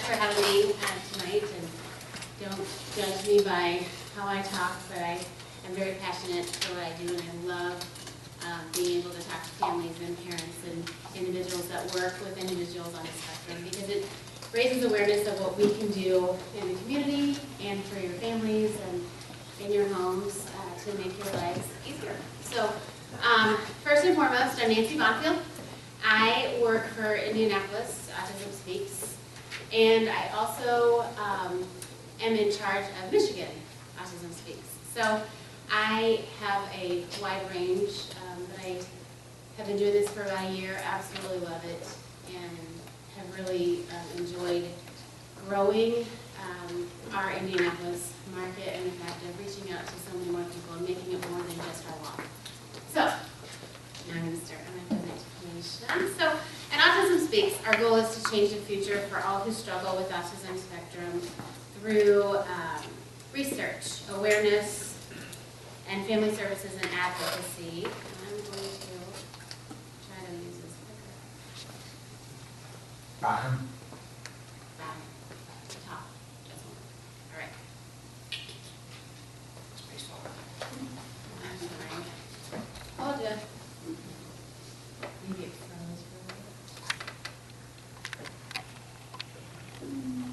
for having me tonight, and don't judge me by how I talk, but I am very passionate for what I do, and I love being able to talk to families and parents and individuals that work with individuals on the spectrum, because it raises awareness of what we can do in the community and for your families and in your homes to make your lives easier. So first and foremost, I'm Nancy Bonfield. I work for Indianapolis Autism Speaks, and I also am in charge of Michigan Autism Speaks. So I have a wide range, but I have been doing this for about a year, absolutely love it, and have really enjoyed growing our Indianapolis market and the fact of reaching out to so many more people and making it more than just our walk. So, now I'm going to start on my presentation. So, at Autism Speaks, our goal is to change the future for all who struggle with autism spectrum through research, awareness, and family services and advocacy. And I'm going to try to use this clicker. Bottom. Top. This one. All right. I'm sorry. Hold ya. Maybe it froze for a minute.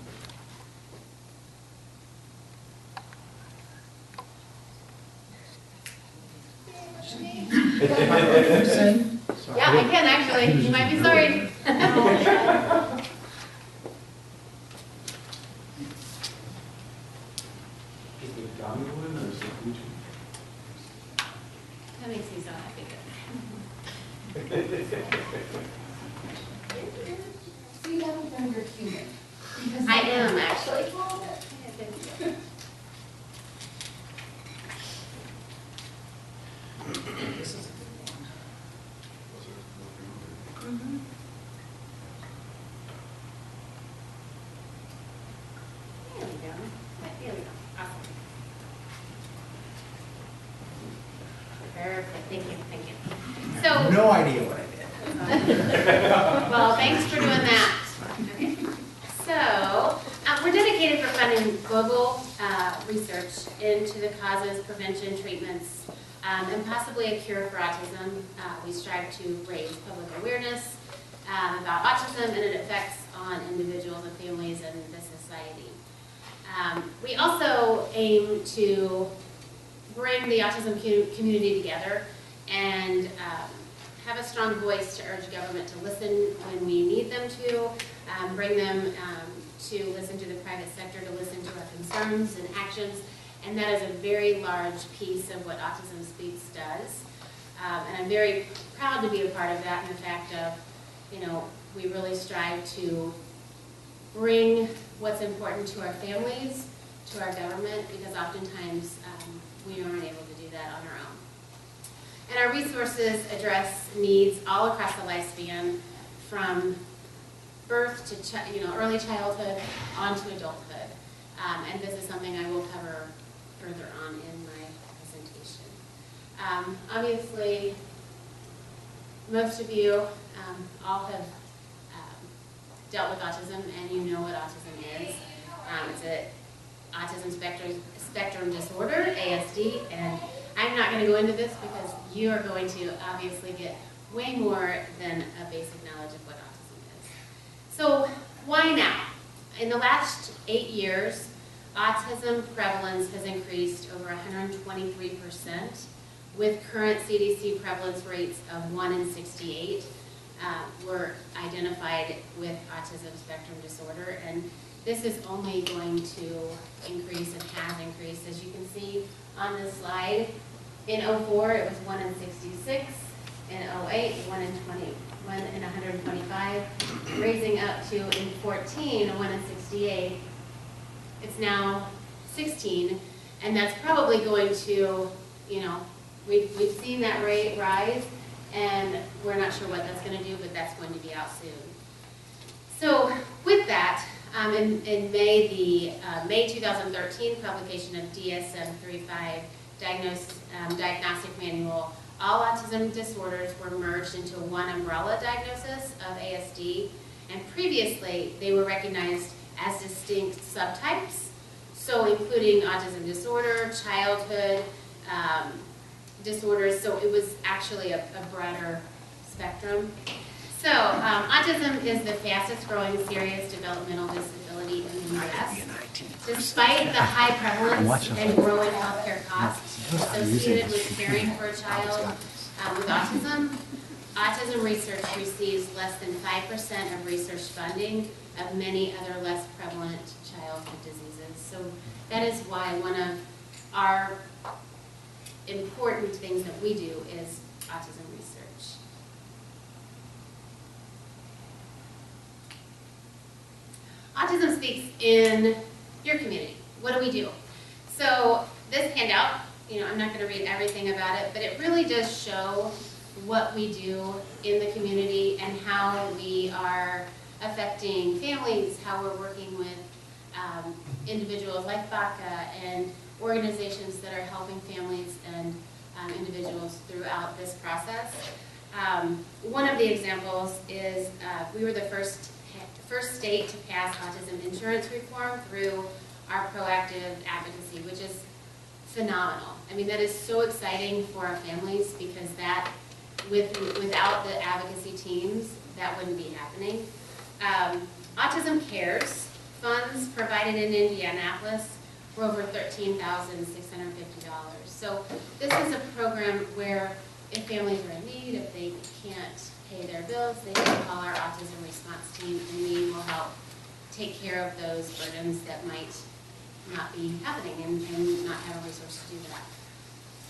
Yeah, I can actually. You might be sorry. Is it the dominant one or is it Bluetooth? That makes me so happy. So you haven't done your human? I am actually. This is a good one. Mm-hmm. There we go. There we go. Awesome. Perfect. Thank you. Thank you. So, No idea what I did. well, thanks for doing that. Okay. So, we're dedicated for funding global research into the causes, prevention, treatments, and possibly a cure for autism. We strive to raise public awareness about autism and its effects on individuals and families and the society. We also aim to bring the autism community together and have a strong voice to urge government to listen when we need them to, bring them to listen to the private sector, to listen to our concerns and actions, and that is a very large piece of what Autism Speaks does. And I'm very proud to be a part of that, and the fact of, we really strive to bring what's important to our families, to our government, because oftentimes we aren't able to do that on our own. And our resources address needs all across the lifespan, from birth to early childhood on to adulthood. And this is something I will cover further on in my presentation. Obviously, most of you all have dealt with autism, and you know what autism is. It's an autism spectrum disorder, ASD, and I'm not going to go into this because you are going to obviously get way more than a basic knowledge of what autism is. So why now? In the last 8 years, autism prevalence has increased over 123%, with current CDC prevalence rates of 1 in 68 were identified with autism spectrum disorder, and this is only going to increase and has increased. As you can see on this slide, in 04 it was 1 in 66, in 08 1 in 125, raising up to in 14 1 in 68. It's now 16, and that's probably going to, we've seen that rate rise, and we're not sure what that's going to do, but that's going to be out soon. So with that, in May, the May 2013 publication of DSM-35 Diagnostic Manual, all autism disorders were merged into one umbrella diagnosis of ASD, and previously they were recognized as distinct subtypes, so including autism disorder, childhood disorders, so it was actually a broader spectrum. So, autism is the fastest growing serious developmental disability in the U.S. Despite the high prevalence and growing healthcare costs associated with caring for a child with autism, autism research receives less than 5% of research funding of many other less prevalent childhood diseases. So that is why one of our important things that we do is autism research. Autism Speaks in your community. What do we do? So this handout, I'm not going to read everything about it, but it really does show what we do in the community and how we are affecting families, how we're working with individuals like BACA and organizations that are helping families and individuals throughout this process. One of the examples is we were the first state to pass autism insurance reform through our proactive advocacy, which is phenomenal. I mean, that is so exciting for our families because that, without the advocacy teams, that wouldn't be happening. Autism Cares funds provided in Indianapolis were over $13,650. So this is a program where if families are in need, if they can't pay their bills, they can call our autism response team and we will help take care of those burdens that might not be happening and not have a resource to do that.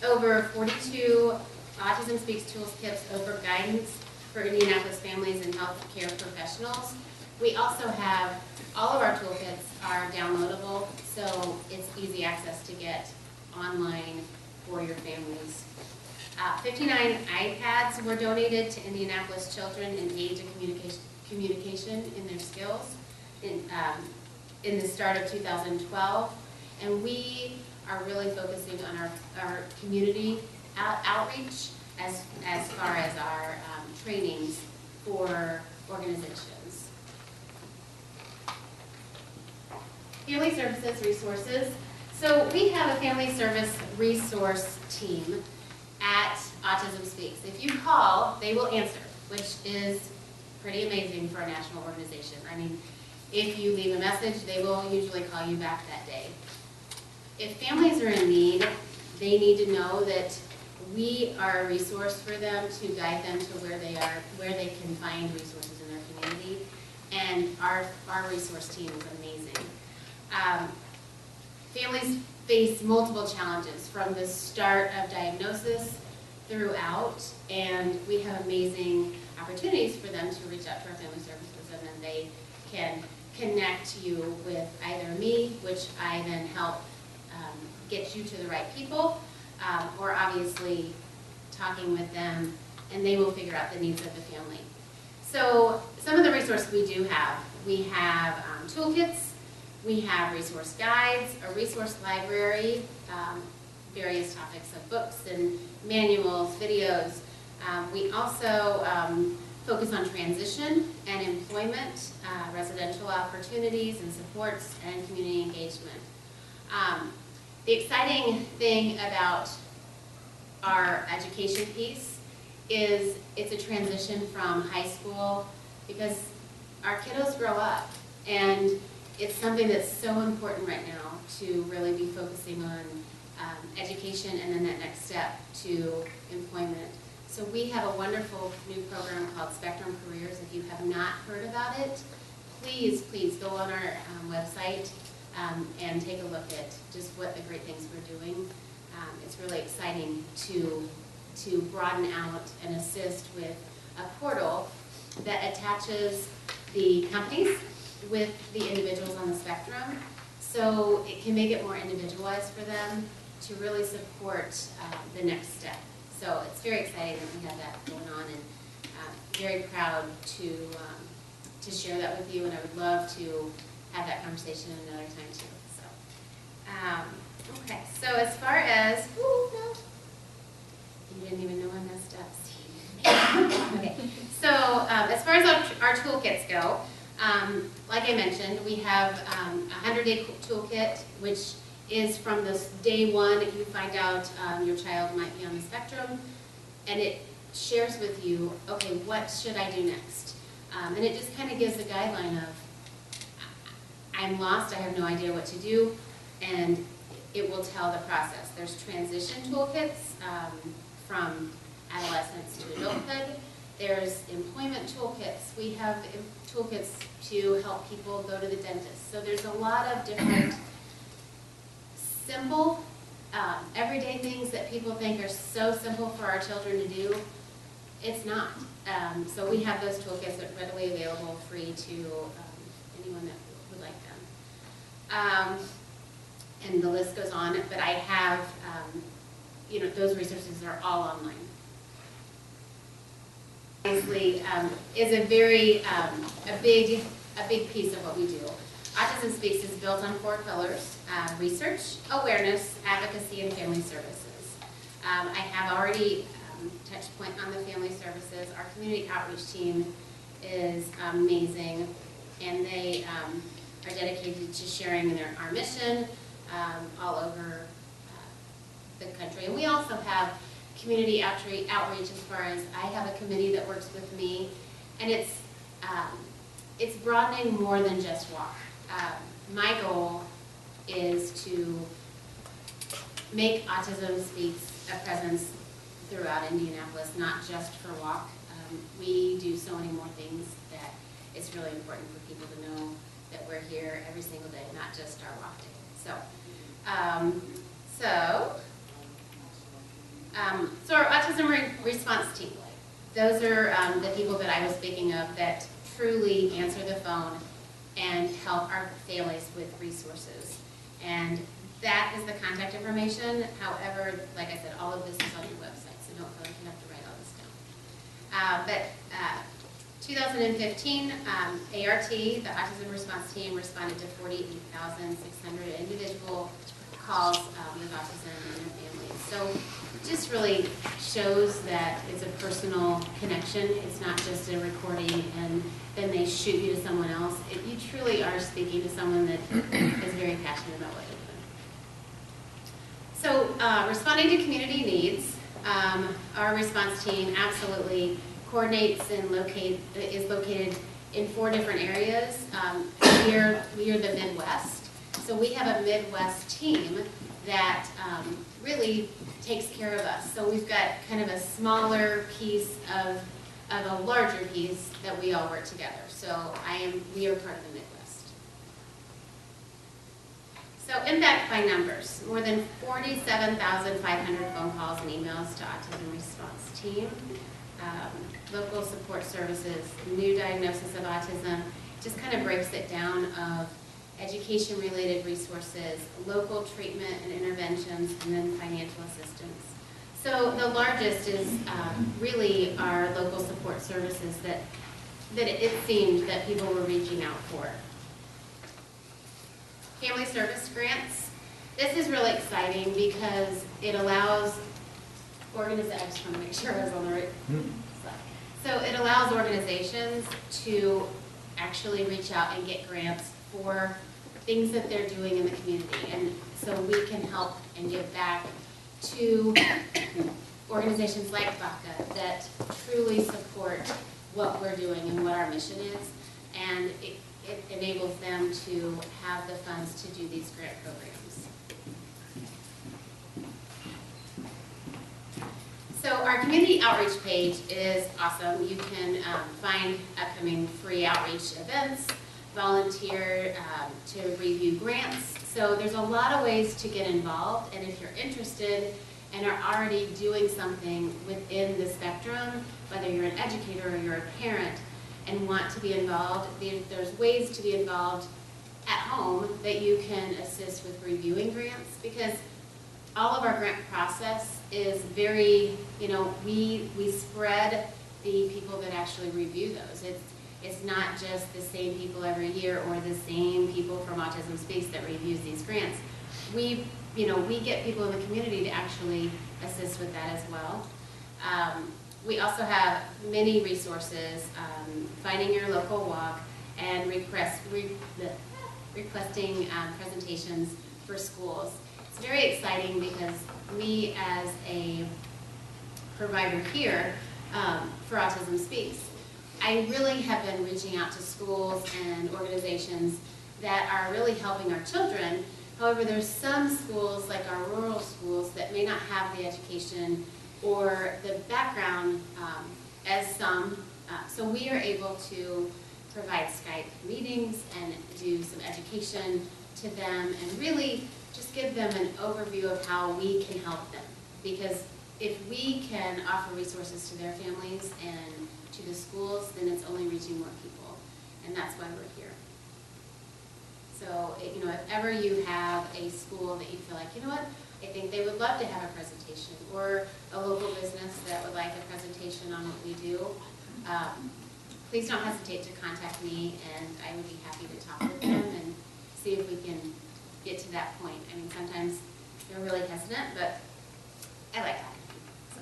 Over 42 Autism Speaks tools kits offer guidance for Indianapolis families and health care professionals. We also have, all of our toolkits are downloadable, so it's easy access to get online for your families. 59 iPads were donated to Indianapolis children in aid to communication in their skills in the start of 2012. And we are really focusing on our community outreach as far as our trainings for organizations. Family services resources. So we have a family service resource team at Autism Speaks. If you call, they will answer, which is pretty amazing for a national organization. I mean, if you leave a message, they will usually call you back that day. If families are in need, they need to know that we are a resource for them to guide them to where they are, where they can find resources in their community. And our resource team is amazing. Families face multiple challenges from the start of diagnosis throughout, and we have amazing opportunities for them to reach out to our family services, and then they can connect you with either me, which I then help get you to the right people, or obviously talking with them, and they will figure out the needs of the family. So some of the resources we do have, we have toolkits, we have resource guides, a resource library, various topics of books and manuals, videos. We also focus on transition and employment, residential opportunities and supports, and community engagement. The exciting thing about our education piece is it's a transition from high school, because our kiddos grow up, and it's something that's so important right now to really be focusing on education and then that next step to employment. So we have a wonderful new program called Spectrum Careers. If you have not heard about it, please go on our website and take a look at just what the great things we're doing. It's really exciting to broaden out and assist with a portal that attaches the companies with the individuals on the spectrum, so it can make it more individualized for them to really support the next step. So it's very exciting that we have that going on, and very proud to share that with you, and I would love to have that conversation another time too. So, okay, so as far as, no, you didn't even know I messed up. Okay, so as far as our toolkits go, Like I mentioned, we have a 100-day toolkit, which is from this day one that you find out your child might be on the spectrum, and it shares with you, okay, what should I do next? And it just kind of gives a guideline of, I'm lost, I have no idea what to do, and it will tell the process. There's transition toolkits from adolescence to adulthood. There's employment toolkits. We have toolkits to help people go to the dentist. So there's a lot of different simple, everyday things that people think are so simple for our children to do. It's not. So we have those toolkits that are readily available, free to anyone that would like them. And the list goes on, but I have, those resources are all online. Obviously, is a very, a big piece of what we do. Autism Speaks is built on 4 pillars: research, awareness, advocacy, and family services. I have already touched point on the family services. Our community outreach team is amazing, and they are dedicated to sharing our mission all over the country. And we also have community outreach as far as I have a committee that works with me, and it's broadening more than just walk. My goal is to make Autism Speaks a presence throughout Indianapolis, not just for walk. We do so many more things that it's really important for people to know that we're here every single day, not just our walk day. So our autism response team, those are the people that I was speaking of that truly answer the phone and help our families with resources. And that is the contact information. However, like I said, all of this is on your website, so don't feel like you have to write all this down. 2015, ART, the Autism Response Team, responded to 48,600 individual calls with autism in their families. So it just really shows that it's a personal connection. It's not just a recording and then they shoot you to someone else. You truly are speaking to someone that is very passionate about what they're doing. So responding to community needs, our response team absolutely coordinates and is located in 4 different areas. We are the Midwest. So we have a Midwest team that really takes care of us. So we've got kind of a smaller piece of a larger piece that we all work together. So we are part of the Midwest. So impact by numbers, more than 47,500 phone calls and emails to Autism Response Team, local support services, new diagnosis of autism, just kind of breaks it down of education-related resources, local treatment and interventions, and then financial assistance. So the largest is really our local support services that it seemed that people were reaching out for. Family service grants. This is really exciting because it allows organizations, I just want to make sure I was on the right slide. So it allows organizations to actually reach out and get grants for things that they're doing in the community. And so we can help and give back to organizations like BACA that truly support what we're doing and what our mission is. And it enables them to have the funds to do these grant programs. So our community outreach page is awesome. You can find upcoming free outreach events, volunteer to review grants. So there's a lot of ways to get involved, and if you're interested and are already doing something within the spectrum, whether you're an educator or you're a parent and want to be involved, there's ways to be involved at home that you can assist with reviewing grants, because all of our grant process is very, we spread the people that actually review those. It's not just the same people every year or the same people from Autism Speaks that reviews these grants. We get people in the community to actually assist with that as well. We also have many resources, finding your local walk, and requesting presentations for schools. It's very exciting because me as a provider here for Autism Speaks, I really have been reaching out to schools and organizations that are really helping our children. However, there's some schools, like our rural schools, that may not have the education or the background as some. So we are able to provide Skype meetings and do some education to them and really just give them an overview of how we can help them. Because if we can offer resources to their families and to the schools, then it's only reaching more people. And that's why we're here. So, you know, if ever you have a school that you feel like, you know what, I think they would love to have a presentation, or a local business that would like a presentation on what we do, please don't hesitate to contact me, and I would be happy to talk with them and see if we can get to that point. I mean, sometimes they're really hesitant, but I like that. So.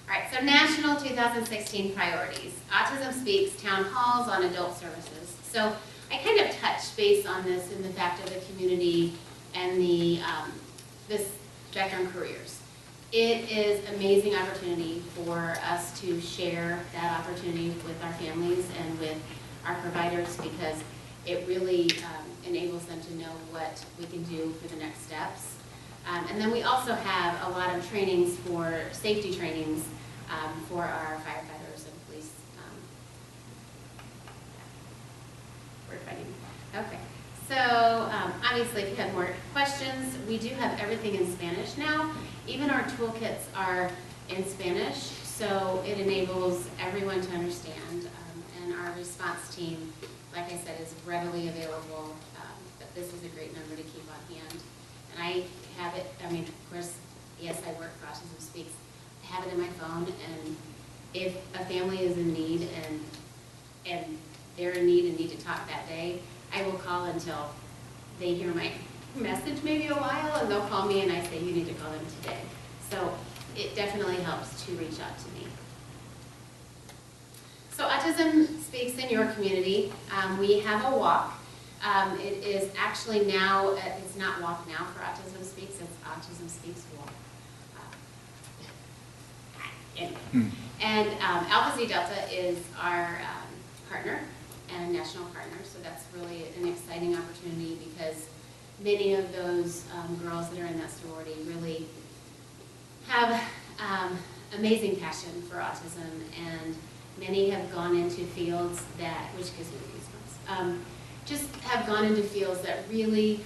All right, so national 2016 priorities. Autism Speaks, town halls on adult services. So I kind of touched base on this in the fact of the community and the this Chapter on Careers. It is an amazing opportunity for us to share that opportunity with our families and with our providers, because it really enables them to know what we can do for the next steps. And then we also have a lot of trainings for safety trainings for our firefighters and police. We're fighting. Okay. So obviously, if you have more questions, we do have everything in Spanish now. Even our toolkits are in Spanish, so it enables everyone to understand. And our response team, like I said, is readily available. But this is a great number to keep on hand. And I have it, I mean, of course, yes, I work for Autism Speaks. I have it in my phone, and if a family is in need and they're in need and need to talk that day, I will call until they hear my message maybe a while, and they'll call me and I say, you need to call them today. So it definitely helps to reach out to me. So Autism Speaks in your community. We have a walk. It is actually now, it's not Walk Now for Autism Speaks, it's Autism Speaks Walk. Anyway. And Alpha Zeta Delta is our partner and national partner, so that's really an exciting opportunity, because many of those girls that are in that sorority really have amazing passion for autism, and many have gone into fields that, which gives me goosebumps, just have gone into fields that really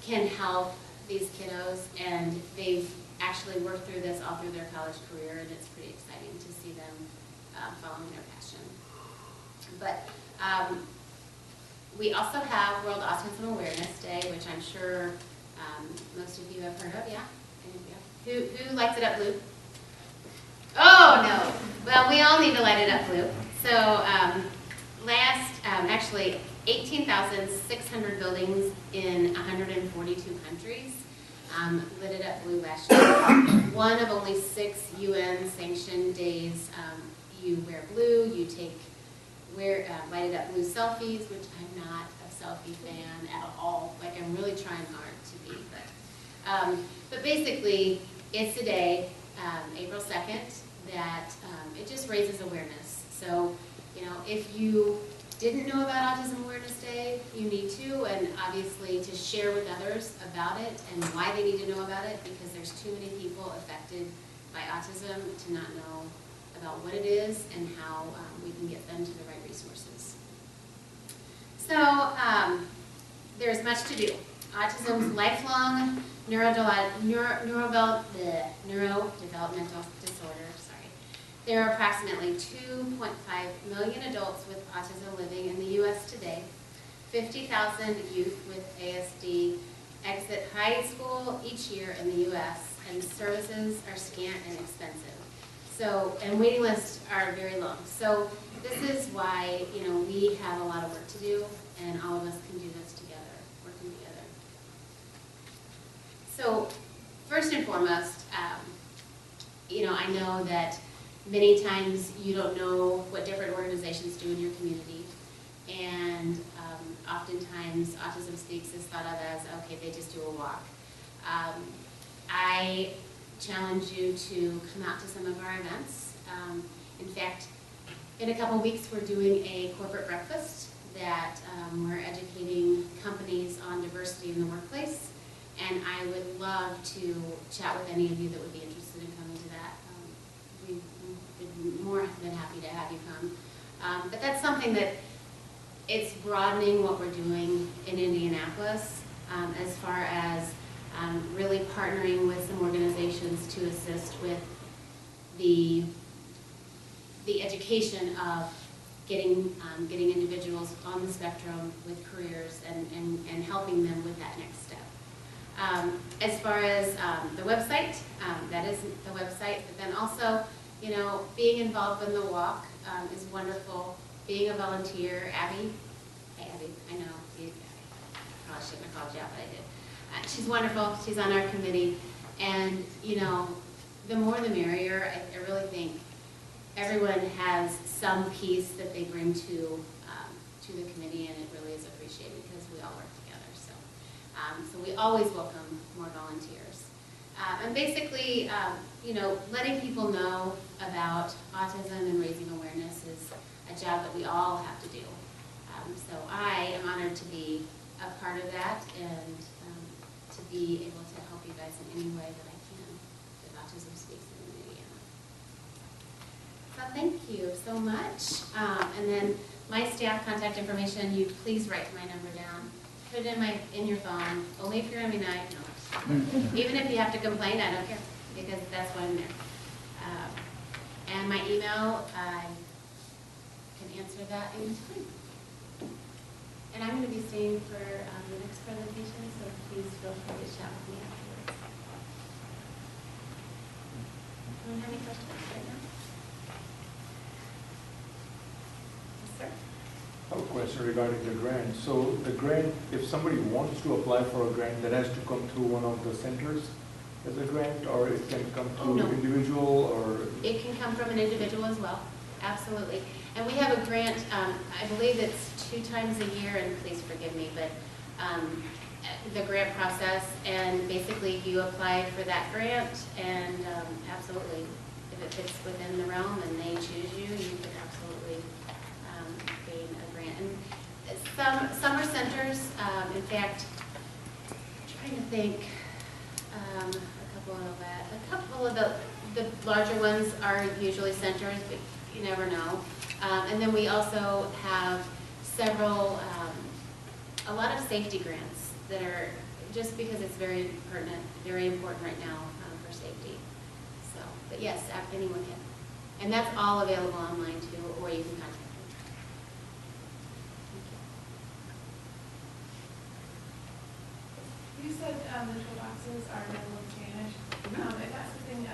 can help these kiddos, and they've actually worked through this all through their college career, and it's pretty exciting to see them following their passion. But we also have World Autism Awareness Day, which I'm sure most of you have heard of. Yeah? Who lights it up blue? Oh, no. Well, we all need to light it up blue. So actually 18,600 buildings in 142 countries lit it up blue last year. One of only 6 UN-sanctioned days. You wear blue, you light it up blue selfies, which I'm not a selfie fan at all. Like, I'm really trying hard to be, but basically, it's a day, April 2nd, that it just raises awareness. So, you know, if you didn't know about Autism Awareness Day, you need to, and obviously to share with others about it and why they need to know about it, because there's too many people affected by autism to not know about what it is and how we can get them to the right resources. So there's much to do. Autism's lifelong neurodevelopmental disorder. There are approximately 2.5 million adults with autism living in the U.S. today. 50,000 youth with ASD exit high school each year in the U.S., and services are scant and expensive. So, and waiting lists are very long. So this is why, you know, we have a lot of work to do, and all of us can do this together, working together. So first and foremost, you know, I know that many times you don't know what different organizations do in your community. and oftentimes Autism Speaks is thought of as, okay, they just do a walk. I challenge you to come out to some of our events. In fact, in a couple weeks, we're doing a corporate breakfast that we're educating companies on diversity in the workplace. And I would love to chat with any of you that would be interested in coming to that. We'd be more than happy to have you come. But that's something that it's broadening what we're doing in Indianapolis as far as really partnering with some organizations to assist with the education of getting individuals on the spectrum with careers and helping them with that next step. As far as the website, that is the website, but then also, you know, being involved in the walk is wonderful. Being a volunteer, Abby, hey Abby, I know, you probably shouldn't have called you out, but I did. She's wonderful, she's on our committee, and you know, the more the merrier. I really think everyone has some piece that they bring to the committee, and it really is appreciated because we all work together. So we always welcome more volunteers. And basically, you know, letting people know about autism and raising awareness is a job that we all have to do. So I am honored to be a part of that and to be able to help you guys in any way that I can with Autism Speaks in Indiana. So thank you so much. And then my staff contact information, you please write my number down. Put it in your phone. Only if you're in my night. No. Even if you have to complain, I don't care, because that's why I'm there. And my email, I can answer that anytime. And I'm going to be staying for the next presentation, so please feel free to chat with me afterwards. Anyone have any questions right now? Yes, sir. I have a question regarding the grant. So the grant, if somebody wants to apply for a grant, that has to come through one of the centers as a grant, or it can come through no. individual, or? It can come from an individual as well, absolutely. And we have a grant, I believe it's 2 times a year, and please forgive me, but the grant process, and basically you apply for that grant, and absolutely, if it fits within the realm and they choose you, you can absolutely gain a grant. And some are centers, in fact, I'm trying to think, a couple of the larger ones are usually centers, but you never know. And then we also have several, a lot of safety grants that are, just because it's very pertinent, very important right now for safety. So, but yes, anyone can. And that's all available online too, or you can contact me. You said the toolboxes are available in Spanish. If that's something